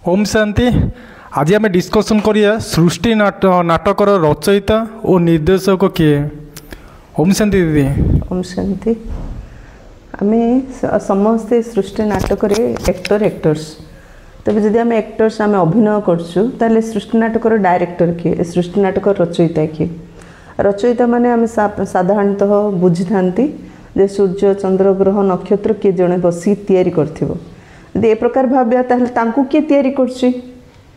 ओम शांति। आज आम डिस्कसन करिया सृष्टि नाटकर रचयिता और निर्देशक किए। ओम शांति दीदी। ओम शांति। आम समस्ते सृष्टि नाटक एक्टर्स तबे जदि आम एक्टर्स आम अभिनय कर सृष्टि नाटकर डायरेक्टर किए, सृष्टि नाटक रचयिता किए। रचयिता माने आम साधारणतः बुझी था जे सूर्य चंद्र ग्रह नक्षत्र किए जड़े बसी तैयारी करथिबो। यदि ए प्रकार भाव्या ताहले तांकु किए तैयारी करछि,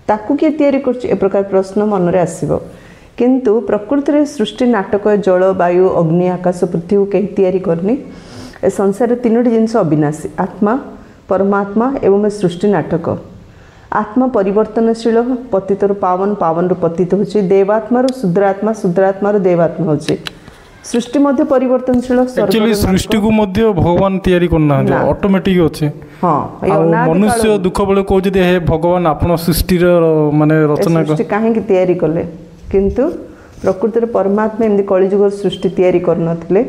ताकु किए तैयारी करछि, ए प्रकार प्रश्न मन रे आसीबो। किंतु प्रकृति रे सृष्टि नाटक जल वायु अग्नि आकाश पृथ्वी कहीं तैयारी करनी। ए संसार तीनोटी जिनस अविनाशी, आत्मा परमात्मा एवं सृष्टि नाटक। आत्मा परिवर्तनशील, पतितर पावन, पावन रु पतित होछि, देवात्मा रु शुद्रात्मा, शुद्रात्मा रु देवात्मा होछि। सृष्टि मध्य परिवर्तनशील। एक्चुअली सृष्टि को मध्य भगवान तैयारी करना ऑटोमेटिक अछि। हां, मनुष्य दुख बेले को जे हे भगवान आपन सृष्टि रो माने रचना सृष्टि काहे की तैयारी करले, किंतु प्रकृति रे परमात्मा एमदी कलिजुग सृष्टि तैयारी करनथिले।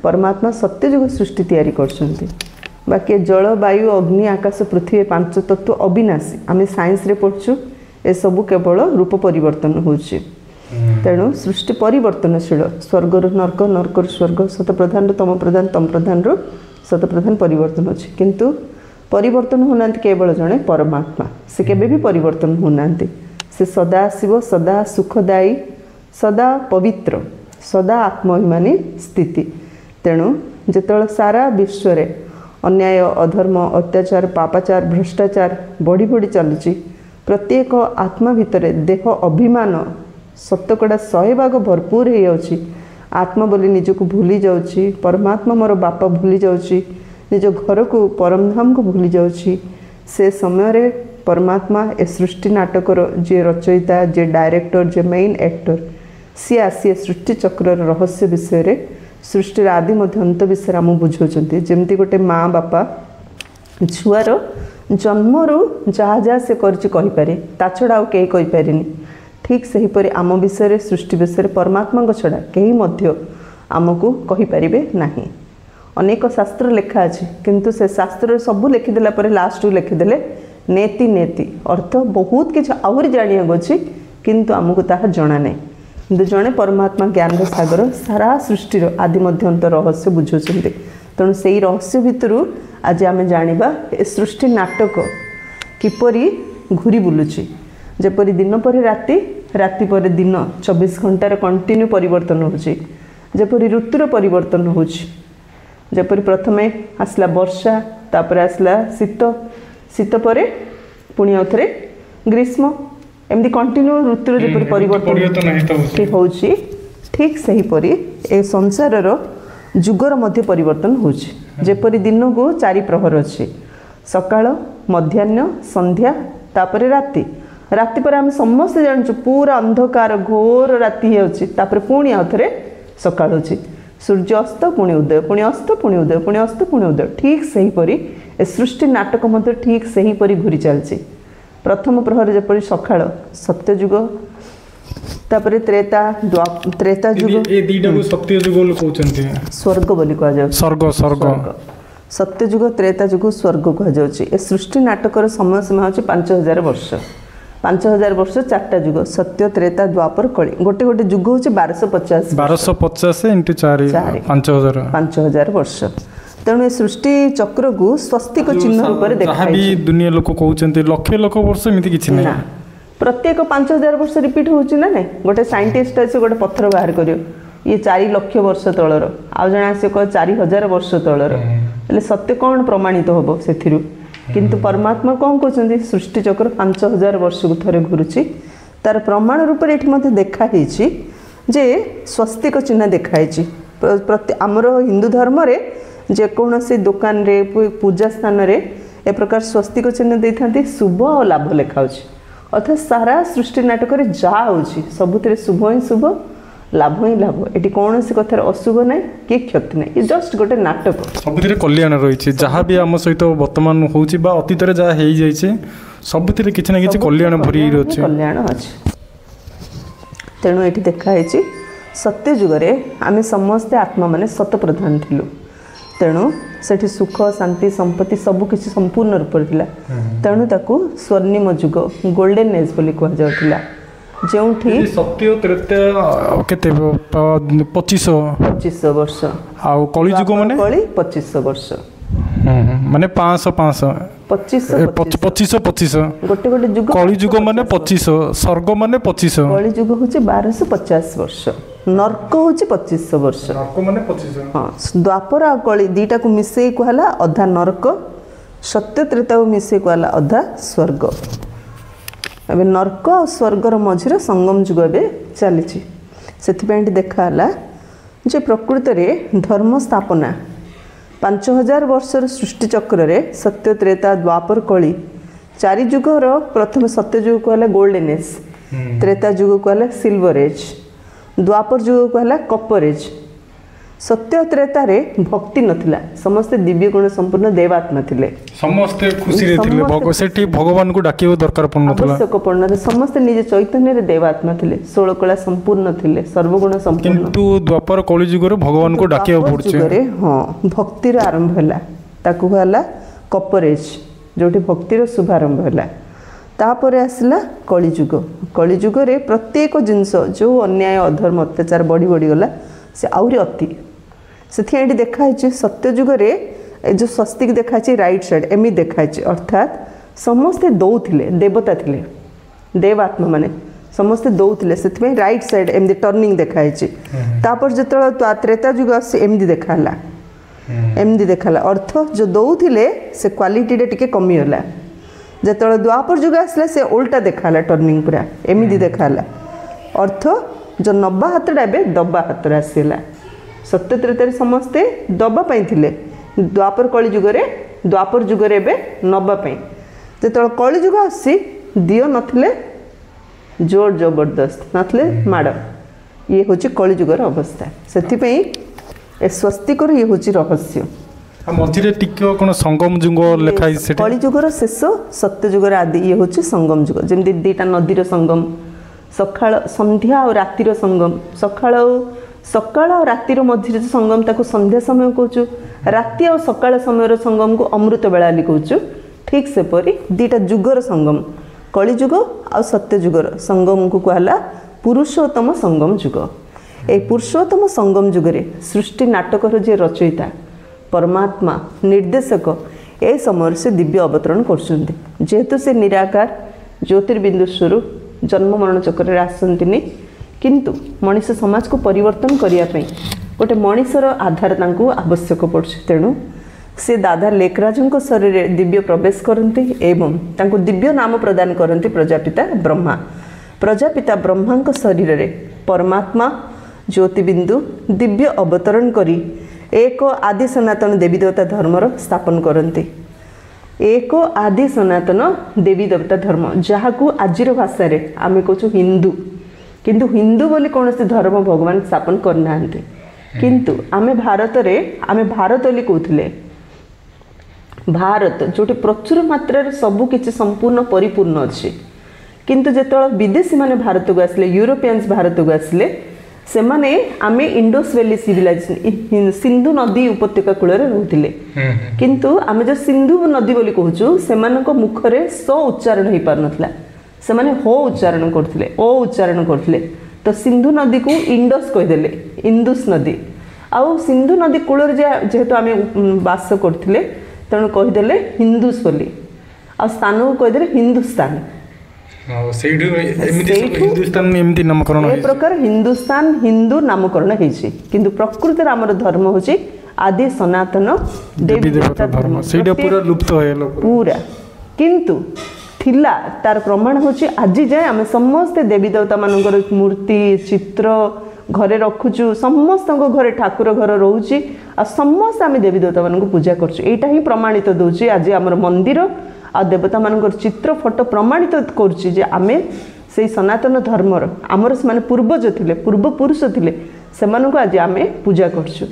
परमात्मा सत्यजुग सृष्टि तैयारी करछन्ती। बाकी जल वायु अग्नि आकाश पृथ्वी पांच तत्व अविनाशी। आम साइंस रे पढ़छु ए सब केवल रूप परिवर्तन होछि। तेणु सृष्टि परिवर्तनशील। स्वर्ग नर्क, नर्क स्वर्ग, सत प्रधान तम प्रधान, तम प्रधान सत प्रधान परिवर्तन अच्छे। किंतु परिवर्तन होना केवल जड़े परमात्मा, से केबे भी परिवर्तन होना। से सदा शिव, सदा सुखदायी, सदा पवित्र, सदा आत्माभिमानी स्थिति। तेणु जिते सारा विश्व रे अन्याय अधर्म अत्याचार पापाचार भ्रष्टाचार बढ़ी बढ़ी चलुची, प्रत्येक आत्मा भितर देह अभिमान शतकड़ा 100 भाग भरपूर हो जाउची। आत्मा बोली निजको भूली जाउची, परमात्मा मोर बापा भूली जाउची, निज घर को परमधाम को भूली जाउची। से समय रे परमात्मा ए सृष्टि नाटकर जे रचयिता, जे डायरेक्टर, जे मेन एक्टर, सी आसी सृष्टि चक्र रहस्य विषय रे, सृष्टि आदि मध्य अंत विषय आम बुझाउछन्ती। जेमती गोटे माँ बापा छुआर जन्मरू जहाँ जहाँ से करछि कहि पारे, ता छड़ा आउ केही कहि पारेनी। ठीक सही परि आम विषय सृष्टि विषय परमात्मा छड़ा कहीं मध्य आमको कहि पारिबे नाही। अनेक शास्त्र लेखा अछि, किंतु से शास्त्र सब लिखिदेला पर लास्ट लिखिदेले नेति नेति अर्थ बहुत किछ आहुरी जानिया गछि, किंतु आमको ताहा जणा नै। किंतु जणे परमात्मा ज्ञान सागर सारा सृष्टिर आदि मध्य अंत रहस्य बुझुछन्ते। तेणु सेही रहस्य भितरु आज आमे जानिबा ए सृष्टि नाटक किपरि घुरी बुलुछि। जेपरी दिन पर राति, राति पर दिन 24 घंटार कंटिन्यू परिवर्तन होछि। जेपरी ऋतुर परिवर्तन होछि। जेपरी प्रथमे आसला वर्षा, तापर आसला शीत, शीत परे पुणी आउथरे ग्रीष्म, एमदी कंटिन्यू ऋतुर जेपरी परिवर्तन होछि, ठीक सही परी ए संसारर जुगर मध्य परिवर्तन होछि। जेपरी दिन को 4 प्रहर अछि, सकाळ, मध्याह्न, संध्या, तापर राति। राति पर आम समस्त जानछु पूरा अंधकार घोर राति होछि, तापर पुणी आउथरे सकाळ होछि। सूर्य अस्त पुणी उदय, पुणी अस्त पुणी उदय, पुणी अस्त पुणी उदय। ठीक सही परी ए सृष्टि नाटक मध्य ठीक सही परी घुरी चलछि। प्रथम प्रहर जेपरी सकाळ सत्ययुग, तापर त्रेता त्रेता युग, ए दीटा को सत्ययुग बोल कहउछन्ती, स्वर्ग बोली कह जाउ। स्वर्ग स्वर्ग सत्ययुग त्रेता युग स्वर्ग कह जाउछि। ए सृष्टि नाटकर समय सीमा होछि 5000 वर्ष। 5000 वर्ष 4टा युग, सत्य त्रेता द्वापर कली। गोटे गोटे युग होछि 1250 1250 × 4 5000 वर्ष। तेणु सृष्टि चक्र को स्वस्तिक चिन्ह रूप में देखा भी दुनिया लोक कहउछन्ती लक्ष लक्ष वर्ष एमिति किछि नै। प्रत्येक 5000 वर्ष रिपीट होछि ना नै। गोटे साइंटिस्ट आसे गोटे पत्थर बाहर करियो, ये 4 लाख वर्ष तळर, आ जणा आसे को 4000 वर्ष तळर। એટલે सत्य कोन प्रमाणित होबो सेथिरु। किंतु परमात्मा कौन कहते सृष्टि चक्र 5000 वर्ष को थरे घुरुची। तार प्रमाण रूप में ये देखा जे स्वस्तिक चिन्ह देखाई। आमर हिंदू धर्म रे जेकोसी दुकान रे पूजा स्थान रे ए प्रकार स्वस्तिक चिन्ह दे था शुभ और लाभ लेखा। अर्थात सारा सृष्टि नाटक जहाँ हो सबुत शुभ ही शुभ, लाभ ही लाभ। ये कौन सी कथार अशुभ ना कि क्षति ना, ये जस्ट गोटे नाटक। सबुथिरे कल्याण रही जहाँ भी आम सहित वर्तमान होची बा अतीत रे जहाँ हो जाइए सबुथिरे किछि ना किछि कल्याण भरी रही कल्याण अच्छे। तेणु ये देखाई सत्य जुगरे आम समस्ते आत्मा माने सत प्रधान थिलु। तेणु सेठी सुख शांति संपत्ति सबकिछि संपूर्ण रूप थिला तेणु ताकू स्वर्णिम युग गोल्डन एज बोली कह जाउथिला जोठी सत्य त्रेता केते 2500 वर्ष आ कली युग माने कली 2500 वर्ष माने 500 2500 गोटे गोटे युग कली युग माने 2500 स्वर्ग माने 2500 कली युग होचे 1250 वर्ष नरक होचे 2500 वर्ष नरक माने 2500 हां द्वापर आ कली दीटा को मिसई कहला अधा नरक सत्य त्रेता को मिसई कहला अधा स्वर्ग अबे नरक और स्वर्गर मझिर संगम युग ए चली से देखाला जे प्रकृत रे धर्म स्थापना 5000 वर्षर सृष्टि चक्र रे सत्य त्रेता द्वापर कली चारि युगर प्रथम सत्य युग कहला गोल्डन एज त्रेता युग कहला सिल्वर एज द्वापर युग कहला कपर एज सत्य त्रेता रे भक्ति नथिला समस्त दिव्य गुण संपूर्ण देवात्मा थिले समस्त खुशी रे थिले भगवान सेठी भगवान को डाकियो दरकार पड़ नथिला आवश्यक पड़न समस्त निज चैतन्य रे देवात्मा थिले 16 कला संपूर्ण थिले सर्वगुण संपूर्ण किंतु द्वापर कली युग रे भगवान को डाकियो पड़छे रे हां भक्ति रे आरंभ होला ताकू होला कपरेज जोठी भक्ति रो शुभारंभ होला तापरे आसला कली युग रे प्रत्येक जिंस जो अन्याय अधर्म अत्याचार बढ़ी बढ़ी गला से आउरी अति से देखाई सत्य युग रे जो स्वस्तिक देखाई राइट साइड एमि देखाई अर्थात समस्ते दौले देवता थिले देवात्मा माने समस्ते दौले से राइट साइड एमि टर्निंग देखाई तापर जो त्रेता युग एमि देखाला अर्थ जो दौले से क्वालिटी रे टिके कमी होला जो द्वापर युग आसला से उल्टा देखाला टर्निंग पूरा एमि देखाला अर्थ जो नब्बा हाथटा ए दबा हाथ आसला सत्य त्रेता समस्ते दबा थिले द्वापर कली युग रे द्वापर युग रे बे नब्बा जो कली युग आसी दियो नथिले जोर जबरदस्त नथिले माड़ ये होची कली युगर अवस्था सेथिपई ए स्वस्तिकर ये होची रहस्य मझिरे टिके कोन संगम युग लेखाई सेठी कली युगर शेष सत्य युगर आदि ये होची संगम युग जेमि दीटा नदीर संगम सकाळ संध्या और रातिर संगम सकाळ और रातिर मझिरे संगम ताको संध्या समय कहूँ राति और सकाळ समय संगम को अमृत बेलाली कहूँ ठीक से परी दीटा युगर संगम कली युग और सत्य युगर संगम को कहला पुरुषोत्तम संगम युग ए पुरुषोत्तम संगम युगरे सृष्टि नाटकर जे रचयिता परमात्मा निर्देशक ए समय से दिव्य अवतरण करछन्ति जेहेतु से निराकार ज्योतिर्बिंदु स्वरूप जन्म मरण चक्र आसंतिनी किंतु मनीष समाज को परिवर्तन करने गोटे मनीषर आधार तांको आवश्यक पड़े तेणु से दादा लेखराजों शरीर दिव्य प्रवेश करती एवं तांको दिव्य नाम प्रदान करती प्रजापिता ब्रह्मा शरीर रे परमात्मा ज्योतिबिंदु दिव्य अवतरण करी एक आदि सनातन देवी देवता धर्मर स्थापन करती एक आदि सनातन देवी देवता धर्म जहाँ को आजिर भाषा रे आमे कहूँ हिंदू किंतु हिंदू बोली कौन से धर्म भगवान स्थापन करना किंतु आमे भारत रे आमे भारत बोली कहते भारत जोटी प्रचुर मात्रा सबु किछि संपूर्ण परिपूर्ण अच्छे किंतु जेतବେଳେ विदेशी माने भारत को आसले यूरोपियंस भारत को आसले से माने आमे इंडस वैली सिविलाइजेशन सिंधु नदी उपत्यका कूल रोते किंतु आमे जो सिंधु नदी बोली कहूँ से मुखरे स उच्चारण हो पार नथला से माने हो उच्चारण करथिले ओ उच्चारण करथिले तो सिंधु नदी को इंडस कहीदेले इंदुस नदी आउ सिंधु नदी कूल जेहेतु आमे बास करथिले तेणु कहीदेले हिंदुस बोली आ स्थान को कहीदेले हिंदुस्तान हिंदुस्तान एमती नामकरण ए प्रकार हिंदुस्तान हिंदू नामकरण होइछि किंतु प्रकृति रे हमर धर्म होछि आदि सनातन देवी देवता धर्म सेटा पूरा लुप्त होयलो पूरा किंतु थिला तार प्रमाण होछि आज जाय हम समस्त देवी देवता मानकर मूर्ति चित्र घरे रखुछु समस्त घरे ठाकुर घर रोची आ समस्त आम देवी देवता मान पूजा करछु एटा ही प्रमाणित दोछि आज हमर मंदिर आ देवता मानकर चित्र फोटो प्रमाणित करछि जे आमे से सनातन धर्मर आमर से पूर्वज थिले पूर्व पुरुष थिले सेमानकु आज आमे पूजा करछु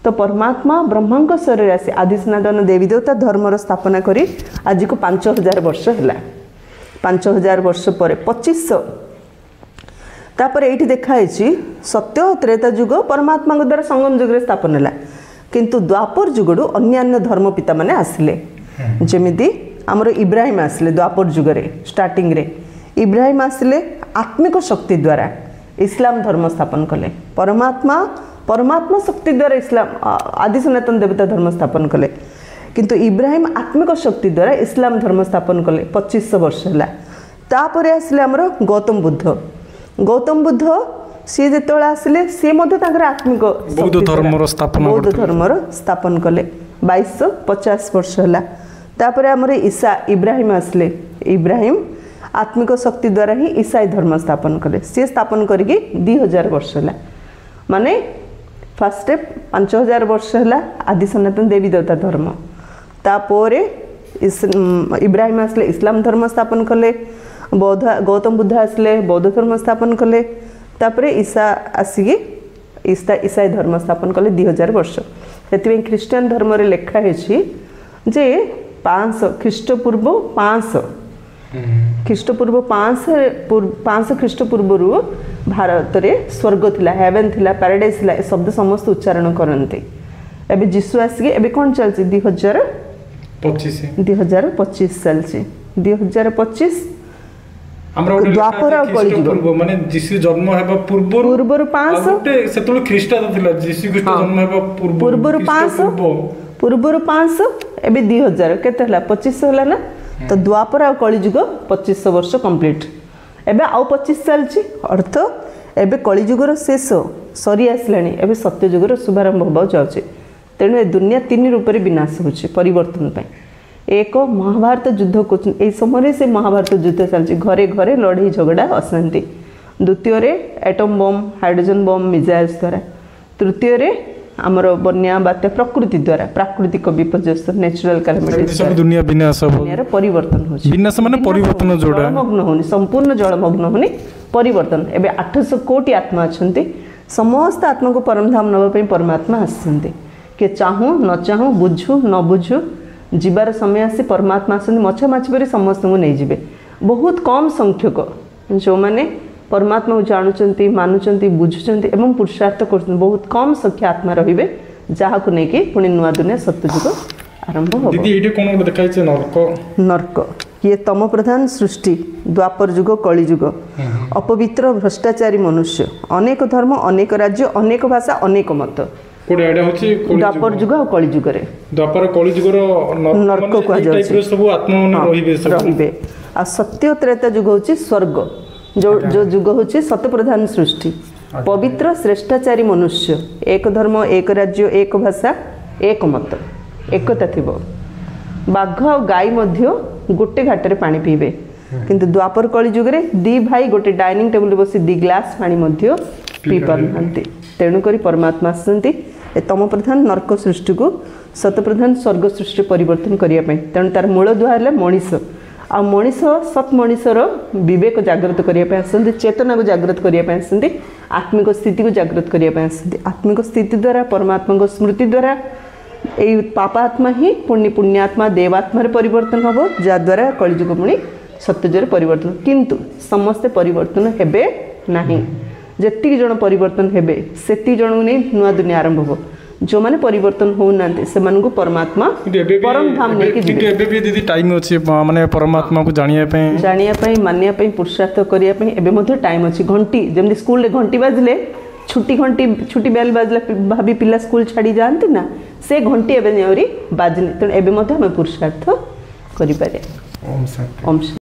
तो परमात्मा ब्रह्मा शरीर आसी आदि सनातन देवी देवता धर्मर स्थापना करी आज को 5000 वर्ष है 5000 वर्ष पर 2500 तापर ये देखाई सत्य त्रेता युग परमात्मा द्वारा संगम युग स्थापन है किंतु द्वापर जुगड़ू अन्यान्य धर्म पिता माने आसिले जेमिति आमर इब्राहिम आसिले द्वापर जुगरे स्टार्टिंग रे इब्राहिम आसिले आत्मिक शक्ति द्वारा इस्लाम धर्म स्थापन कले परमात्मा शक्ति द्वारा इस्लाम आदि सनातन देवता धर्म स्थापन कले किंतु इब्राहिम आत्मिक शक्ति द्वारा इस्लाम धर्म स्थापन कले 2500 वर्ष है तापर आसिले आमर गौतम बुद्ध सी जो आसिले सी आत्मिक बौद्ध धर्म स्थापन कले 2250 वर्ष है तापर आमर ईसा इब्राहिम आसिले इब्राहिम आत्मिक शक्ति द्वारा ही ईसाई धर्म स्थापन कले सी स्थापन करके 2000 वर्ष है माने फास्ट 5000 वर्ष है आदि सनातन देवी देवता धर्म तापर इब्राहिम आसिले इस्लाम धर्म स्थापन कले गौतम बुद्ध आसिले बौद्ध धर्म स्थापन कले तापर ईसा आसिकी ईसाई धर्म स्थापन कले 2000 वर्ष से ख्रीस्टान धर्म रे लेखा है जे 500 ख्रीष्टपूर्व 500 ख्रीष्टपूर्व 500 ख्रीष्टपूर्व भारत रे स्वर्ग थिला हेवन थिला पैराडाइज थिला शब्द समस्त उच्चारण करते एबे जीसु आसिके एबे कोन चलछि 2025 चलछि 2025 द्वापर माने जीसु जन्म हेबा पूर्व 500 सेतुल ख्रीष्टान थिला जीसु ख्रीष्ट जन्म हेबा पूर्व 500 एबे 2000 केते हला 2500 हला ना तो द्वापर आ कलिजुग 2500 वर्ष कंप्लीट एबे आउ 25 चलछि अर्थ एबे कलिजुगर शेष सरी आसलानी एबे सत्यजुगर शुभारंभ होबा जाउछि तेणु ए दुनिया 3 रूप रे विनाश होछि परिवर्तन पय एक महाभारत युद्ध को ए समय से महाभारत युद्ध चलछि घरे घरे लड़ाई झगड़ा अशांति द्वितीय रे atom bomb hydrogen bomb missiles द्वारा तृतीय रे आमर बन्या बात्या प्रकृति द्वारा प्राकृतिक विपर्यस्त नेचुरल कैलामिटीज सब दुनिया विनाश दुनिया परिवर्तन होछि विनाश माने परिवर्तन जोड़ा जलमग्न होनी संपूर्ण जलमग्न होनी परिवर्तन एबे 800 कोटी आत्मा अछंती समस्त आत्मा को परमधाम नबा पई परमात्मा आछंती के चाहू न चाहू बुझू न बुझू जीवार समय आसी परमात्मा आछंती मछा माछ परी समस्त को नै जिवे बहुत कम संख्यक जो माने परमात्मा को जानुचंती मानुचंती बुझुचंती एवं पुरुषार्थ करछन बहुत कम संख्या आत्मा रहिबे जहा को नै कि पुनी नुवा दुनिया सत्यजुग आरंभ हो दीदी एटे कोन देखाइ छै नरक ये तम प्रधान सृष्टि द्वापर युग कली युग अपवित्र भ्रष्टाचारी मनुष्य अनेक धर्म अनेक राज्य अनेक भाषा अनेक मत कोडे एडा होछि द्वापर युग और कली युग रे द्वापर कली युग रो नरक को जाय सब आत्मा मन रहिबे आ सत्य त्रेता युग होछि स्वर्ग जो युग होछि सत प्रधान सृष्टि पवित्र श्रेष्ठाचारी मनुष्य एक धर्म एक राज्य एक भाषा एक मत एकता थिबो बाघ और गाय मध्य गोटे घाटरे पानी पीबे किंतु द्वापर कली युग रे दी भाई गोटे डाइनिंग टेबल बसी दी ग्लास पानी मध्य पी पारनांती तेणु करी परमात्मा आसंती तम प्रधान नरक सृष्टि को सत प्रधान स्वर्ग सृष्टि परिवर्तन करिया पई तेणु तार मूल दुआ हला मनीष आ मनीष सत मनीषर विवेक जागृत करिया पई आसंती चेतना को जागृत करिया पई आसंती आत्मिक स्थिति को जागृत करिया पई आसंती आत्मिक स्थिति द्वारा परमात्मा को स्मृति द्वारा ए पापात्मा ही पुण्यात्मा देवात्मा रे परिवर्तन हबो जा द्वारा कलिजुग पुणी सत्यजर परिवर्तन किंतु समस्त परिवर्तन हेबे नाही जेति जण परिवर्तन हेबे सेति जण नै नुवा दुनिया आरंभ हो जो माने परिवर्तन हो नांते से मानकु परमात्मा परम धाम नै कि एबे भी दीदी टाइम अछि माने परमात्मा को जानिया पई मानिया पई पुरुषार्थ करिया पई एबे मध्ये टाइम अछि घंटी जेमि स्कूल रे घंटी बाजले छुट्टी बेल बाजला भाभी पिला स्कूल छाड़ी जानती ना से घंटी एबे नेउरी बाजनी त एबे मध्ये हम पुरुषार्थ करि पारे ओम शांति।